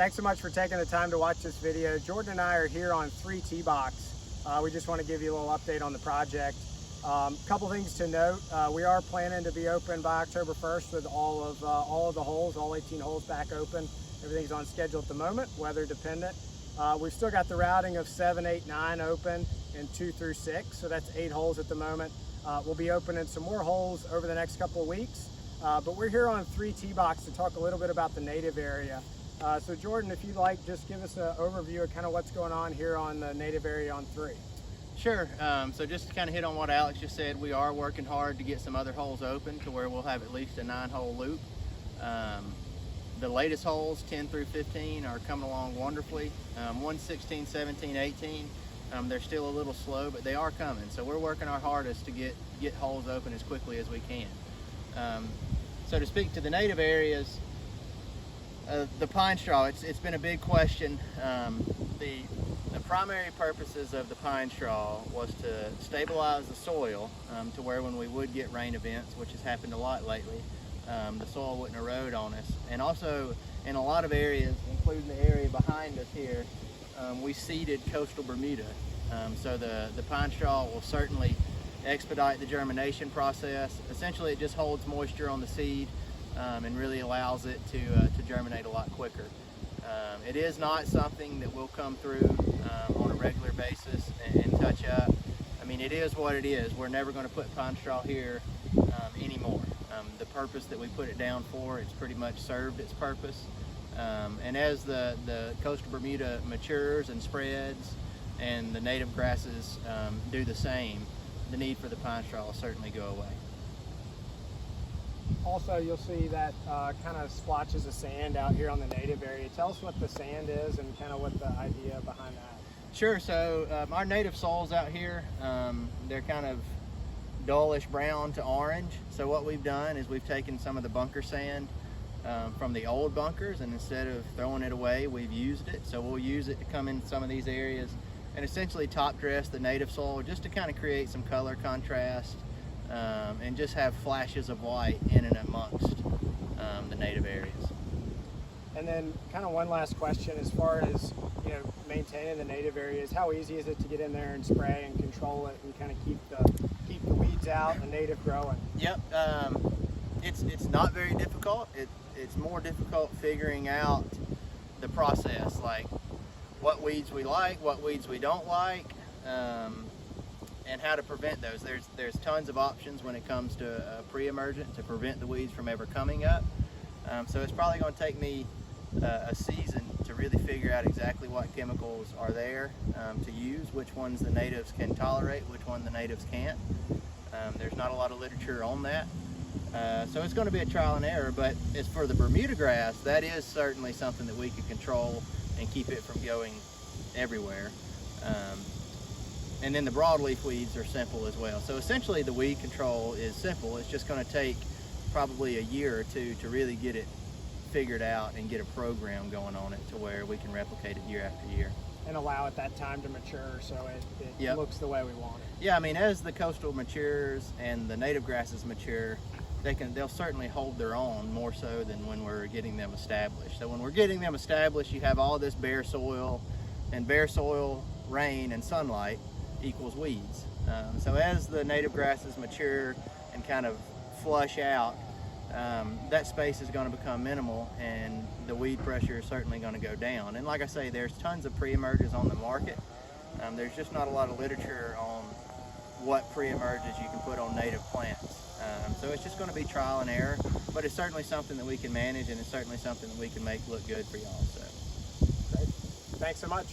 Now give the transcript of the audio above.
Thanks so much for taking the time to watch this video. Jordan and I are here on 3 Tee Box. We just want to give you a little update on the project. Couple things to note. We are planning to be open by October 1st with all of the holes, all 18 holes back open. Everything's on schedule at the moment, weather dependent. We've still got the routing of 7, 8, 9 open and 2 through 6, so that's 8 holes at the moment. We'll be opening some more holes over the next couple of weeks, but we're here on 3 Tee Box to talk a little bit about the native area. So Jordan, if you'd like, just give us an overview of kind of what's going on here on the native area on 3. Sure. So just to kind of hit on what Alex just said, we are working hard to get some other holes open to where we'll have at least a 9-hole loop. The latest holes, 10 through 15, are coming along wonderfully. 1, 16, 17, 18, they're still a little slow, but they are coming. So we're working our hardest to get holes open as quickly as we can. So to speak to the native areas, the pine straw, it's been a big question. The primary purposes of the pine straw was to stabilize the soil to where when we would get rain events, which has happened a lot lately, the soil wouldn't erode on us. And also in a lot of areas, including the area behind us here, we seeded coastal Bermuda. So the pine straw will certainly expedite the germination process. Essentially, it just holds moisture on the seed and really allows it to germinate a lot quicker. It is not something that will come through on a regular basis and touch up. I mean, it is what it is. We're never going to put pine straw here anymore. The purpose that we put it down for, it's pretty much served its purpose. And as the coastal Bermuda matures and spreads and the native grasses do the same, the need for the pine straw will certainly go away. Also, you'll see that kind of splotches of sand out here on the native area. Tell us what the sand is and kind of what the idea behind that. Sure. So our native soils out here, they're kind of dullish brown to orange. So what we've done is we've taken some of the bunker sand from the old bunkers, and instead of throwing it away, we've used it. So we'll use it to come in some of these areas and essentially top dress the native soil just to kind of create some color contrast and just have flashes of white in and amongst the native areas. And then kind of one last question, as far as maintaining the native areas, how easy is it to get in there and spray and control it and kind of keep the weeds out and the native growing? Yep, it's not very difficult. It's more difficult figuring out the process, like what weeds we like, what weeds we don't like, and how to prevent those. There's tons of options when it comes to pre-emergent to prevent the weeds from ever coming up. So it's probably going to take me a season to really figure out exactly what chemicals are there to use, which ones the natives can tolerate, which one the natives can't. There's not a lot of literature on that. So it's going to be a trial and error, but as for the Bermuda grass, that is certainly something that we could control and keep it from going everywhere. And then the broadleaf weeds are simple as well. So essentially the weed control is simple. It's just going to take probably a year or two to really get it figured out and get a program going on it to where we can replicate it year after year. And allow it that time to mature so it Yep. looks the way we want it. Yeah, I mean, as the coastal matures and the native grasses mature, they'll certainly hold their own more so than when we're getting them established. So when we're getting them established, you have all this bare soil, and bare soil, rain, and sunlight equals weeds. So as the native grasses mature and kind of flush out, that space is going to become minimal and the weed pressure is certainly going to go down. And like I say, there's tons of pre-emerges on the market. There's just not a lot of literature on what pre-emerges you can put on native plants. So it's just going to be trial and error, but it's certainly something that we can manage, and it's certainly something that we can make look good for y'all. So. Great. Thanks so much.